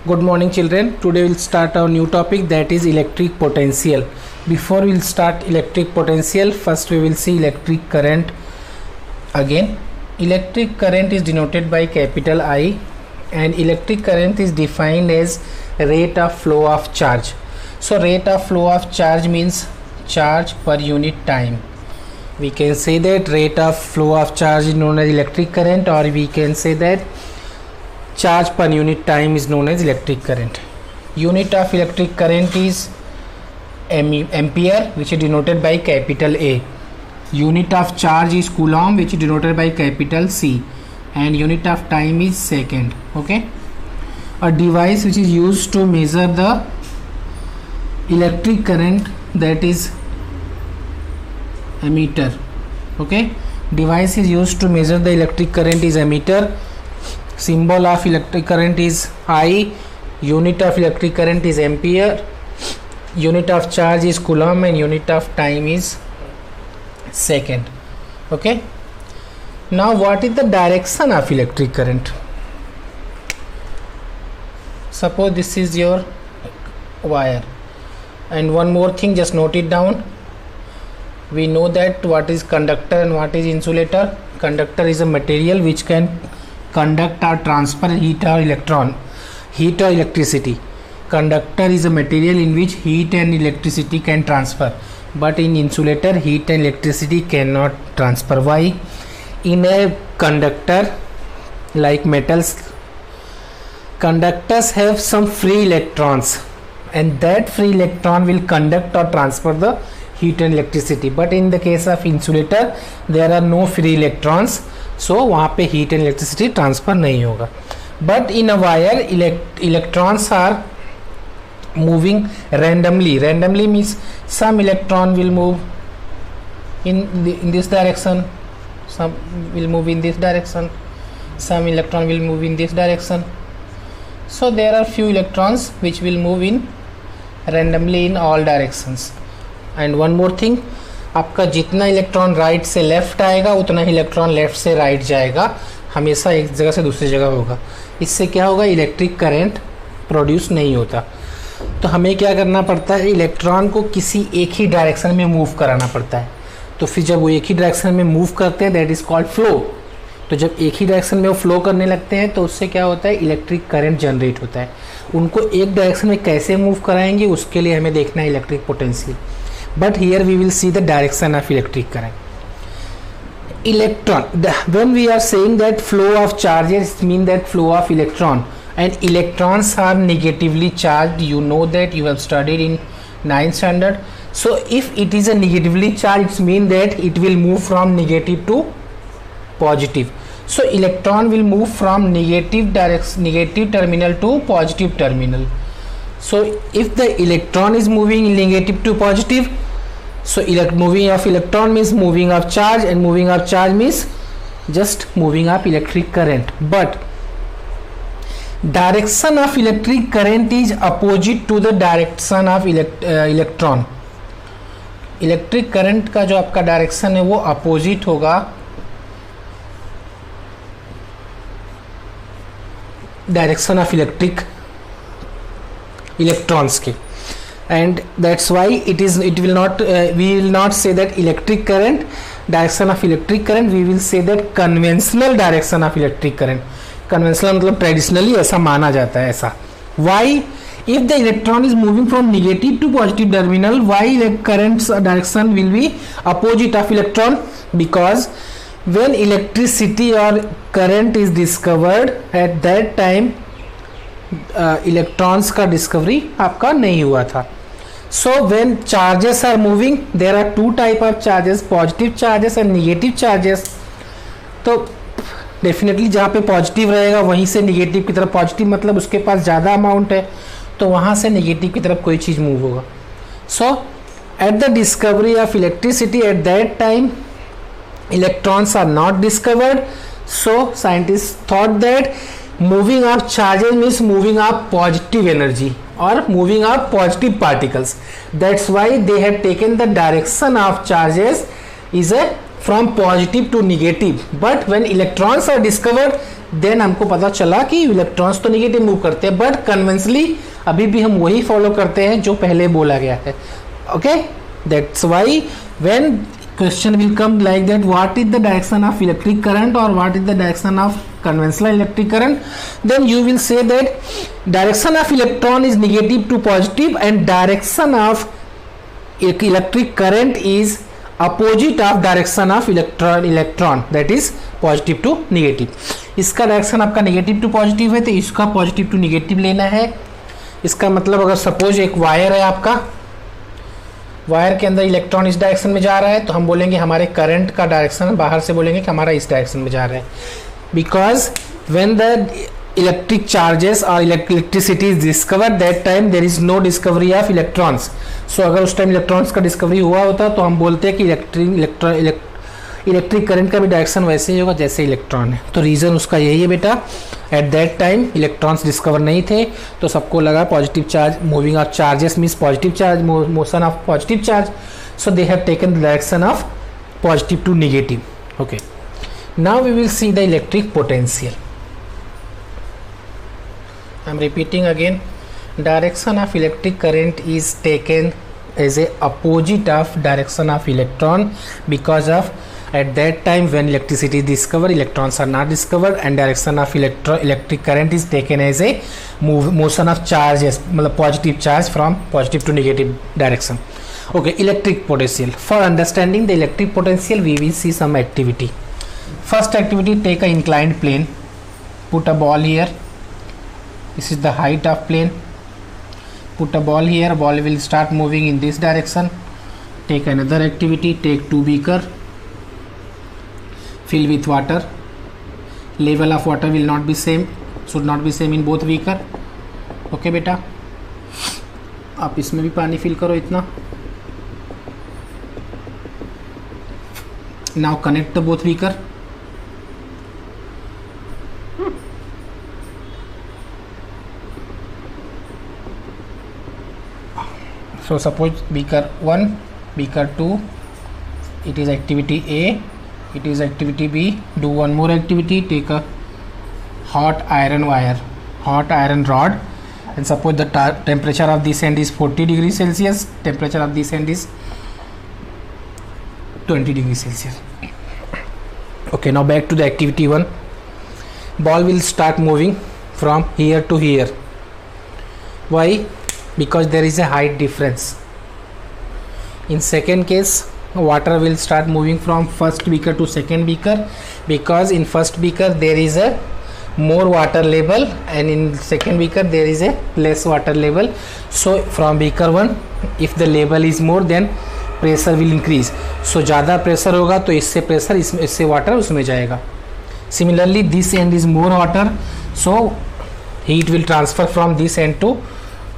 Good morning children. Today we'll start our new topic, that is electric potential. Before we'll start electric potential, first we will see electric current again. Electric current is denoted by capital I, and electric current is defined as rate of flow of charge. So rate of flow of charge means charge per unit time. We can say that rate of flow of charge is known as electric current, or we can say that charge per unit time is known as electric current. Unit of electric current is ampere, which is denoted by capital A. Unit of charge is coulomb, which is denoted by capital C, and unit of time is second. Okay, a device which is used to measure the electric current, that is ammeter. Okay, device is used to measure the electric current is ammeter. Symbol of electric current is I, unit of electric current is ampere, unit of charge is coulomb, and unit of time is second. Okay, now what is the direction of electric current? Suppose this is your wire, and one more thing, just note it down. We know that what is conductor and what is insulator. Conductor is a material which can conduct or transfer heat or electricity. Conductor is a material in which heat and electricity can transfer, but in insulator heat and electricity cannot transfer. Why? In a conductor, like metals, conductors have some free electrons, and that free electron will conduct or transfer the heat and electricity. But in the case of insulator, there are no free electrons, so वहाँ पे heat and electricity transfer नहीं होगा. But in a wire, electrons are moving randomly. Randomly means some electron will move in this direction, some will move in this direction, some electron will move in this direction. So there are few electrons which will move in randomly in all directions. And one more thing, आपका जितना electron right से left आएगा उतना ही electron left से right जाएगा, हमेशा एक जगह से दूसरी जगह होगा. इससे क्या होगा? इलेक्ट्रिक करंट प्रोड्यूस नहीं होता. तो हमें क्या करना पड़ता है? इलेक्ट्रॉन को किसी एक ही डायरेक्शन में मूव कराना पड़ता है. तो फिर जब वो एक ही डायरेक्शन में मूव करते हैं, दैट इज़ कॉल्ड फ्लो. तो जब एक ही डायरेक्शन में वो फ्लो करने लगते हैं तो उससे क्या होता है? इलेक्ट्रिक करंट जनरेट होता है. उनको एक डायरेक्शन में कैसे मूव कराएंगे, उसके लिए हमें देखना है electric potential. But here we will see the direction of electric current. When we are saying that flow of charges, mean that flow of electron, and electrons are negatively charged. You know that, you have studied in 9th standard. So if it is a negatively charged, it means that it will move from negative to positive. So electron will move from negative terminal to positive terminal. So if the electron is moving negative to positive, so moving of electron means moving of charge, and moving of charge means just moving of electric current. But direction of electric current is opposite to the direction of electron. Electric current का जो आपका direction है वो opposite होगा direction of electrons के, and that's why we will not say that electric current, direction of electric current, we will say that conventional direction of electric current. conventional मतलब traditionally ऐसा माना जाता है ऐसा. Why? If the electron is moving from negative to positive terminal, why current's direction will be opposite of electron? Because when electricity or current is discovered, at that time electrons का discovery आपका नहीं हुआ था. So when charges are moving, there are two type of charges, positive charges and negative charges. तो definitely जहाँ पे positive रहेगा वहीं से नेगेटिव की तरफ, पॉजिटिव मतलब उसके पास ज़्यादा अमाउंट है तो वहाँ से नेगेटिव की तरफ कोई चीज़ मूव होगा. So at the discovery of electricity, at that time electrons are not discovered. So scientist thought that moving of charges means moving of positive energy or moving of positive particles. That's why they have taken the direction of charges is a from positive to negative, but when electrons are discovered then हमको पता चला कि electrons तो negative move करते हैं, but conventionally अभी भी हम वही फॉलो करते हैं जो पहले बोला गया है. Okay, that's why when question will come like that, what is the direction of electric current or what is the direction of conventional electric current, then you will say that direction of electron is negative to positive and direction of electric current is opposite of direction of electron that is positive to negative. इसका direction आपका negative to positive है तो इसका positive to negative लेना है. इसका मतलब अगर सपोज एक वायर है, आपका वायर के अंदर इलेक्ट्रॉन इस डायरेक्शन में जा रहा है तो हम बोलेंगे हमारे करंट का डायरेक्शन, बाहर से बोलेंगे कि हमारा इस डायरेक्शन में जा रहा है. Because when the electric charges और electricity is discovered that time there is no discovery of electrons. So अगर उस टाइम इलेक्ट्रॉन्स का डिस्कवरी हुआ होता तो हम बोलते हैं कि इलेक्ट्रिक करंट का भी डायरेक्शन वैसे ही होगा जैसे इलेक्ट्रॉन है. तो रीज़न उसका यही है बेटा, at that time electrons discover नहीं थे तो सबको लगा positive charge moving of charges means positive charge, motion of positive charge, so they have taken the direction of positive to negative. Okay, now we will see the electric potential. I am repeating again, direction of electric current is taken as a opposite of direction of electron because of at that time when electricity is discovered electrons are not discovered and direction of electric current is taken as a motion of charges, मतलब positive charge from positive to negative direction. Okay, electric potential. For understanding the electric potential we will see some activity. First activity, take a inclined plane, put a ball here, this is the height of plane, put a ball here, ball will start moving in this direction. Take another activity, take 2 beaker, fill with water, level of water will not be same, should not be same in both beaker. Okay बेटा, आप इसमें भी पानी fill करो इतना. Now connect the both beaker. So suppose beaker 1, beaker 2, it is activity A, it is activity B. Do one more activity, take a hot iron wire, hot iron rod, and suppose the temperature of this end is 40 degrees Celsius, temperature of this end is 20 degrees Celsius. Okay, now back to the activity 1. Ball will start moving from here to here. Why? Because there is a height difference. In second case, water will start moving from first beaker to second beaker because in first beaker there is a more water level and in second beaker there is a less water level. So from beaker 1 if the level is more then pressure will increase. So ज़्यादा pressure होगा तो इससे pressure इससे water उसमें जाएगा. Similarly this end is more water, so heat will transfer from this end to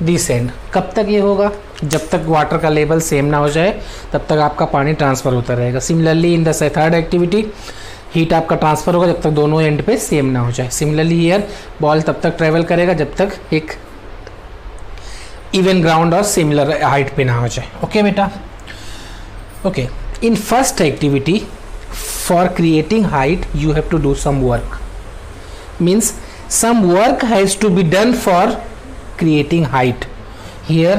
this and. कब तक ये होगा? जब तक वाटर का लेवल सेम ना हो जाए तब तक आपका पानी ट्रांसफ़र होता रहेगा. Similarly in the third activity heat आपका ट्रांसफ़र होगा जब तक दोनों एंड पे सेम ना हो जाए. सिमिलरली हियर बॉल तब तक ट्रेवल करेगा जब तक एक इवन ग्राउंड और सिमिलर हाइट पे ना हो जाए. ओके बेटा. Okay, in first activity for creating height you have to do some work, means some work has to be done for creating height. Here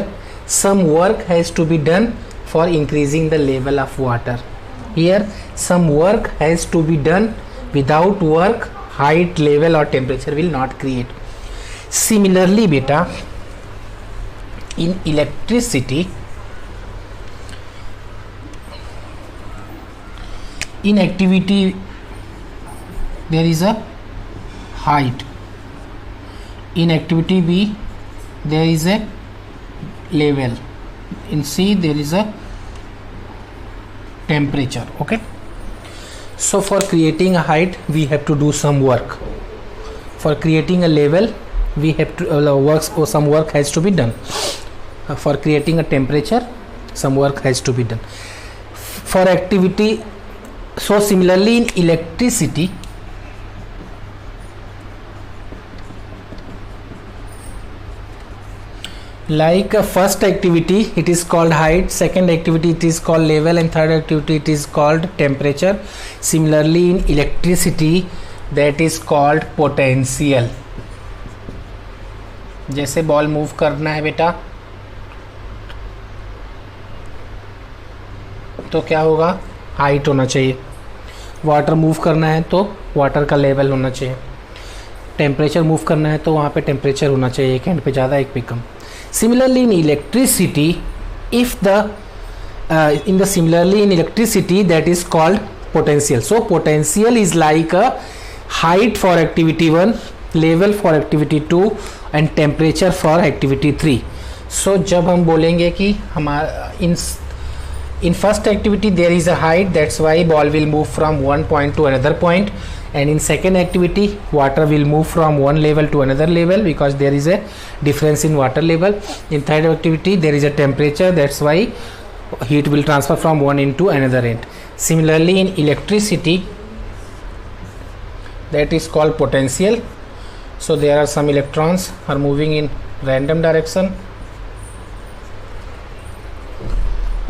some work has to be done for increasing the level of water. Here some work has to be done. Without work height, level or temperature will not create. Similarly beta, in electricity, in activity there is a height, in activity B there is a level, in C there is a temperature. Okay, so for creating a height we have to do some work. For creating a level we have to some work has to be done. For creating a temperature some work has to be done. For activity, so similarly in electricity Like first activity it is called height, second activity it is called level, and third activity it is called temperature. Similarly in electricity that is called potential. जैसे ball move करना है बेटा तो क्या होगा, height होना चाहिए. Water move करना है तो वाटर का लेवल होना चाहिए. टेम्परेचर मूव करना है तो वहाँ पे टेम्परेचर होना चाहिए, एक एंड पे ज़्यादा एक पे कम. Similarly in electricity, if the similarly in electricity that is called potential. So potential is like a height for activity 1, level for activity 2 and temperature for activity 3. So जब हम बोलेंगे कि हमारा in first activity there is a height, that's why ball will move from one point to another point, and in second activity water will move from one level to another level because there is a difference in water level. In third activity there is a temperature, that's why heat will transfer from one end to another end. Similarly in electricity that is called potential. So there are some electrons are moving in random direction.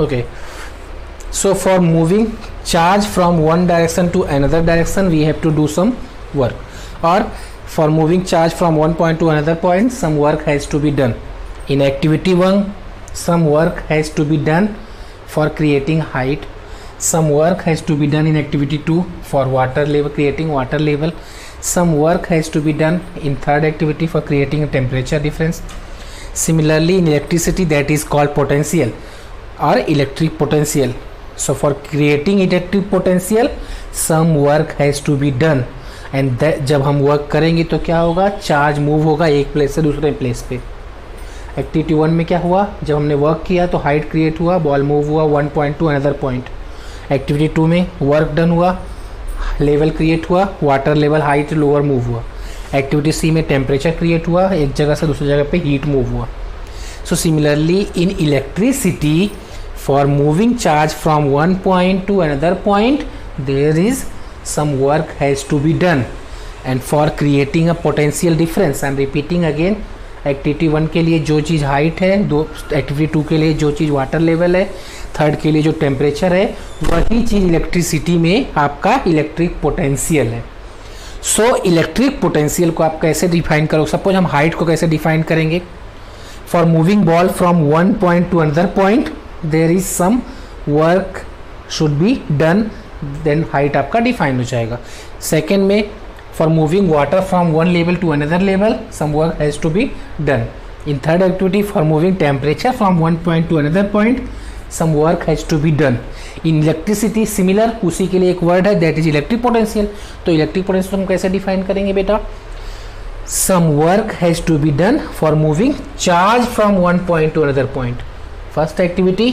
Okay, so for moving charge from one direction to another direction we have to do some work, or for moving charge from one point to another point some work has to be done. In activity 1 some work has to be done for creating height, some work has to be done in activity 2 for water level, creating water level, some work has to be done in third activity for creating a temperature difference. Similarly in electricity that is called potential or electric potential. So for creating electric potential some work has to be done, and that जब हम work करेंगे तो क्या होगा, charge move होगा एक place से दूसरे प्लेस पे. एक्टिविटी 1 में क्या हुआ, जब हमने वर्क किया तो हाइट क्रिएट हुआ, बॉल मूव हुआ one point to another point. Activity 2 में वर्क डन हुआ, लेवल क्रिएट हुआ, water level height lower move हुआ. एक्टिविटी सी में टेम्परेचर क्रिएट हुआ, एक जगह से दूसरी जगह पे हीट मूव हुआ. So similarly in electricity for moving charge from one point to another point there is some work has to be done, and for creating a potential difference I am repeating again, activity 1 के लिए जो चीज़ height है, दो activity 2 के लिए जो चीज़ water level है, third के लिए जो टेम्परेचर है, वही चीज़ इलेक्ट्रिसिटी में आपका इलेक्ट्रिक पोटेंशियल है. सो इलेक्ट्रिक पोटेंशियल को आप कैसे डिफाइन करोगे, सपोज हम हाइट को कैसे डिफाइन करेंगे, for moving ball from one point to another point there is some work should be done, then height आपका डिफाइन हो जाएगा. सेकेंड में for moving water from one level to another level some work has to be done. In third activity for moving temperature from one point to another point some work has to be done. In electricity similar, उसी के लिए एक word है that is electric potential. तो electric potential हम कैसे define करेंगे बेटा, some work has to be done for moving charge from one point to another point. First activity,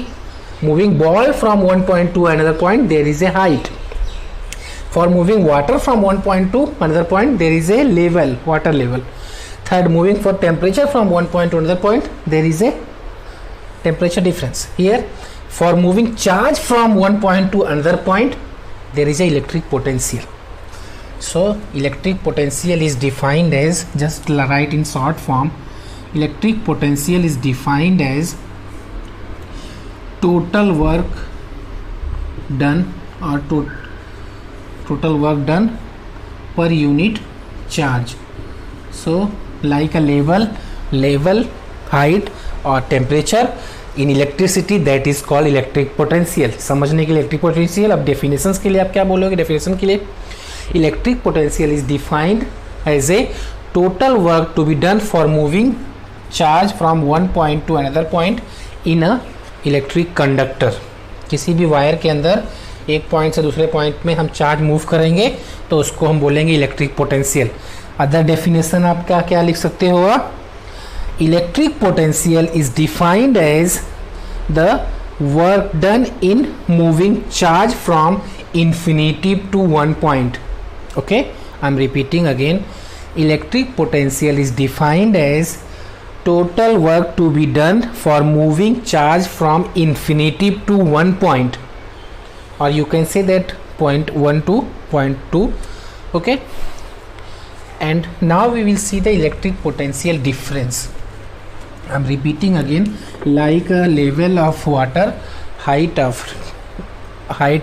moving ball from one point to another point, there is a height. For moving water from one point to another point, there is a level, water level. Third, moving for temperature from one point to another point, there is a temperature difference. Here, for moving charge from one point to another point, there is a electric potential. So, electric potential is defined as, just write in short form, electric potential is defined as total work done or total work done per unit charge. So like a level, height और temperature in electricity that is called electric potential. समझने के लिए electric potential. अब definitions के लिए आप क्या बोलोगे, definition के लिए electric potential is defined as a total work to be done for moving charge from one point to another point in a electric conductor. किसी भी वायर के अंदर एक पॉइंट से दूसरे पॉइंट में हम चार्ज मूव करेंगे तो उसको हम बोलेंगे इलेक्ट्रिक पोटेंशियल. अदर डेफिनेशन आपका क्या लिख सकते हो, electric potential is defined as the work done in moving charge from infinity to one point. Okay, I am repeating again, electric potential is defined as total work to be done for moving charge from infinity to one point, or you can say that point 1 to point 2. Okay, and now we will see the electric potential difference. I'm repeating again, like a level of water, height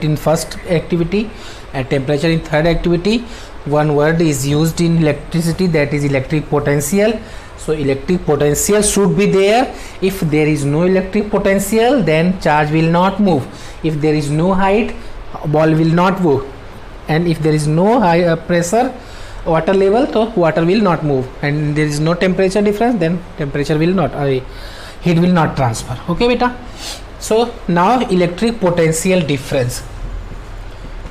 in first activity and temperature in third activity. One word is used in electricity, that is electric potential. So electric potential should be there. If there is no electric potential, then charge will not move. If there is no height, ball will not move. And if there is no high pressure, water level, so water will not move. And there is no temperature difference, then temperature will not, heat will not transfer. Okay beta. So now electric potential difference.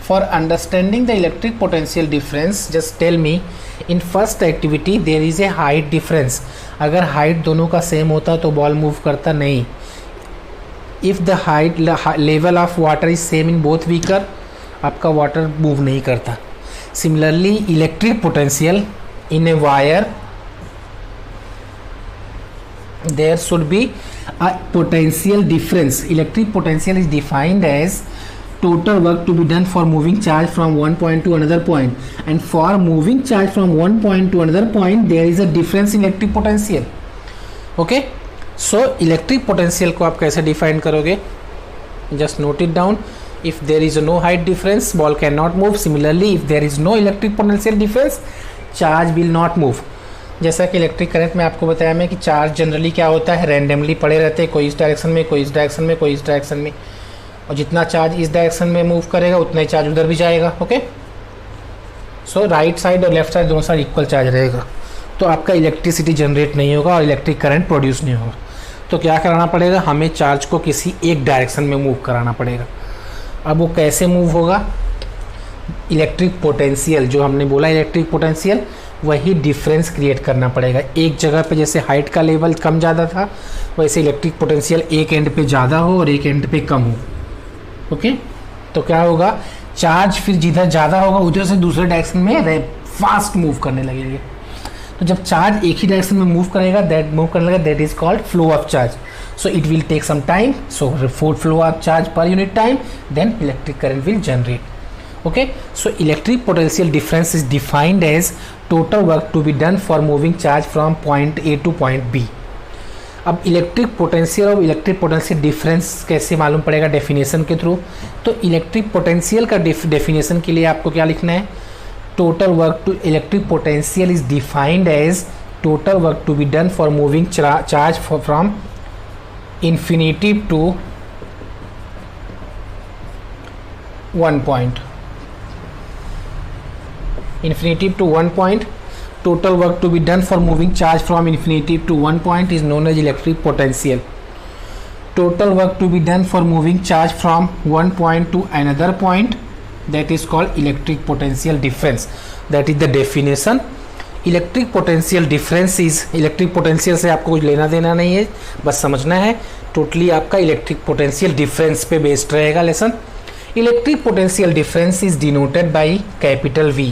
For understanding the electric potential difference, just tell me, in first activity there is a height difference. अगर height दोनों का same होता तो ball move करता नहीं. If the height level of water is same in both beaker, आपका water move नहीं करता. Similarly electric potential in a wire, there should be a potential difference. Electric potential is defined as total work to be done for moving charge from one point to another point, and for moving charge from one point to another point there is a difference in electric potential. Okay, so electric potential को आप कैसे define करोगे? Just note it down. If there is no height difference, ball cannot move. Similarly, if there is no electric potential difference, charge will not move. जैसा कि electric current में आपको बताया मैं कि चार्ज जनरली क्या होता है, रैंडमली पड़े रहते हैं, कोई इस डायरेक्शन में, कोई इस डायरेक्शन में, कोई इस डायरेक्शन में, और जितना चार्ज इस डायरेक्शन में मूव करेगा उतना ही चार्ज उधर भी जाएगा. ओके, सो राइट साइड और लेफ्ट साइड दोनों साइड इक्वल चार्ज रहेगा, तो आपका इलेक्ट्रिसिटी जनरेट नहीं होगा और इलेक्ट्रिक करंट प्रोड्यूस नहीं होगा. तो क्या कराना पड़ेगा, हमें चार्ज को किसी एक डायरेक्शन में मूव कराना पड़ेगा. अब वो कैसे मूव होगा, इलेक्ट्रिक पोटेंशियल जो हमने बोला, इलेक्ट्रिक पोटेंशियल वही डिफरेंस क्रिएट करना पड़ेगा. एक जगह पे जैसे हाइट का लेवल कम ज़्यादा था, वैसे इलेक्ट्रिक पोटेंशियल एक एंड पे ज़्यादा हो और एक एंड पे कम हो. ओके, तो क्या होगा, चार्ज फिर जिधर ज़्यादा होगा उधर से दूसरे डायरेक्शन में फास्ट मूव करने लगेंगे. तो जब चार्ज एक ही डायरेक्शन में मूव करेगा, that is called flow of charge. So it will take some time, so flow of charge per unit time, then electric current will generate. Okay, so electric potential difference is defined as total work to be done for moving charge from point A to point B. अब electric potential और electric potential difference कैसे मालूम पड़ेगा, definition के through. तो electric potential का definition के लिए आपको क्या लिखना है, total work to electric potential is defined as total work to be done for moving charge from infinitive to one point. Infinitive to one point, total work to be done for moving charge from infinitive to one point is known as electric potential. Total work to be done for moving charge from one point to another point, that is called electric potential difference. That is the definition. Electric potential difference is, electric potential से आपको कुछ लेना देना नहीं है, बस समझना है. टोटली आपका इलेक्ट्रिक पोटेंशियल डिफरेंस पे बेस्ड रहेगा lesson. Electric potential difference is denoted by capital V,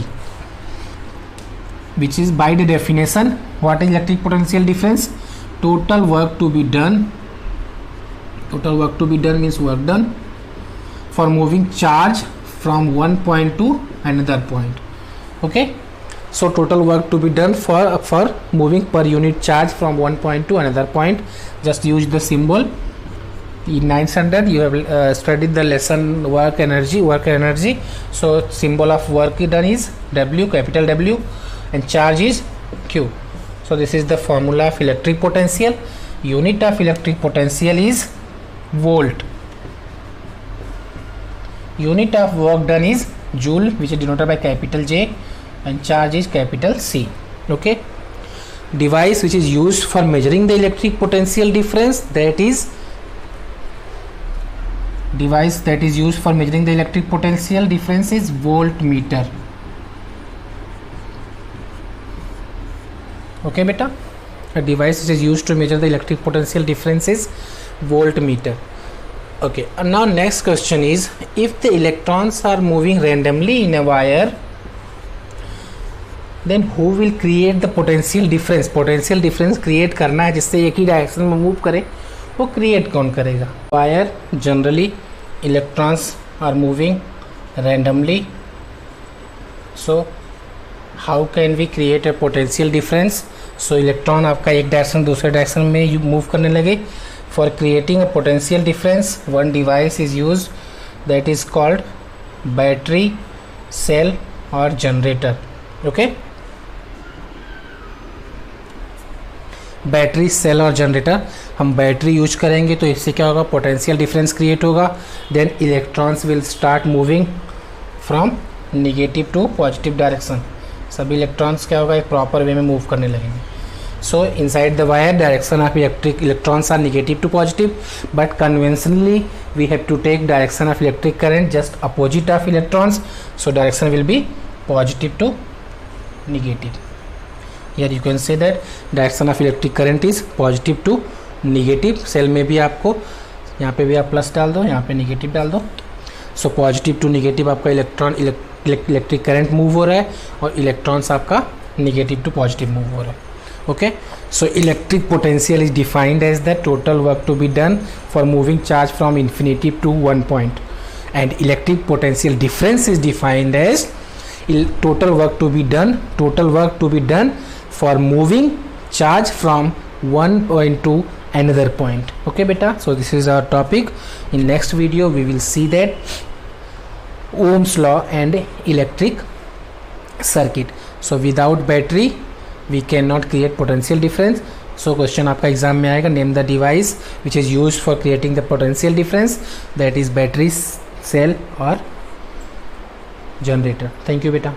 which is by the definition. What is electric potential difference? Total work to be done. Total work to be done means work done for moving charge from one point to another point. Okay. So total work to be done for moving per unit charge from one point to another point. Just use the symbol. In 9th standard you have studied the lesson work energy. So symbol of work done is W, capital W, and charge is Q. So this is the formula of electric potential. Unit of electric potential is volt. Unit of work done is joule, which is denoted by capital J, and charge is capital C. Okay, device which is used for measuring the electric potential difference, that is device that is used for measuring the electric potential difference is voltmeter. Okay beta, a device which is used to measure the electric potential difference is voltmeter. Okay, and now next question is, if the electrons are moving randomly in a wire, then who will create the potential difference. Potential difference create करना है जिससे एक ही direction में move करे, वो create कौन करेगा. Wire generally electrons are moving randomly, so how can we create a potential difference. So electron आपका एक डायरेक्शन दूसरे डायरेक्शन में मूव करने लगे. For creating a potential difference one device is use, that is called battery, cell और generator. Okay, battery, cell और generator. हम battery use करेंगे तो इससे क्या होगा, पोटेंशियल डिफरेंस क्रिएट होगा. Then electrons will start moving from negative to positive direction. सभी इलेक्ट्रॉन्स क्या होगा, एक प्रॉपर वे में मूव करने लगेंगे. So inside the wire direction of electric electrons are negative to positive, but conventionally we have to take direction of electric current just opposite of electrons. So direction will be positive to negative. Here you can say that direction of electric current is positive to negative. Cell में भी आपको यहाँ पे भी आप plus डाल दो, यहाँ पे निगेटिव डाल दो. सो पॉजिटिव टू निगेटिव आपका इलेक्ट्रिक करंट मूव हो रहा है और इलेक्ट्रॉन्स आपका निगेटिव टू पॉजिटिव मूव हो रहा है. Okay, so electric potential is defined as the total work to be done for moving charge from infinity to one point, and electric potential difference is defined as total work to be done for moving charge from one point to another point. Okay beta, so this is our topic. In next video we will see that Ohm's law and electric circuit. So without battery we cannot create potential difference. So question आपका exam में आएगा, name the device which is used for creating the potential difference, that is battery, cell or generator. Thank you beta.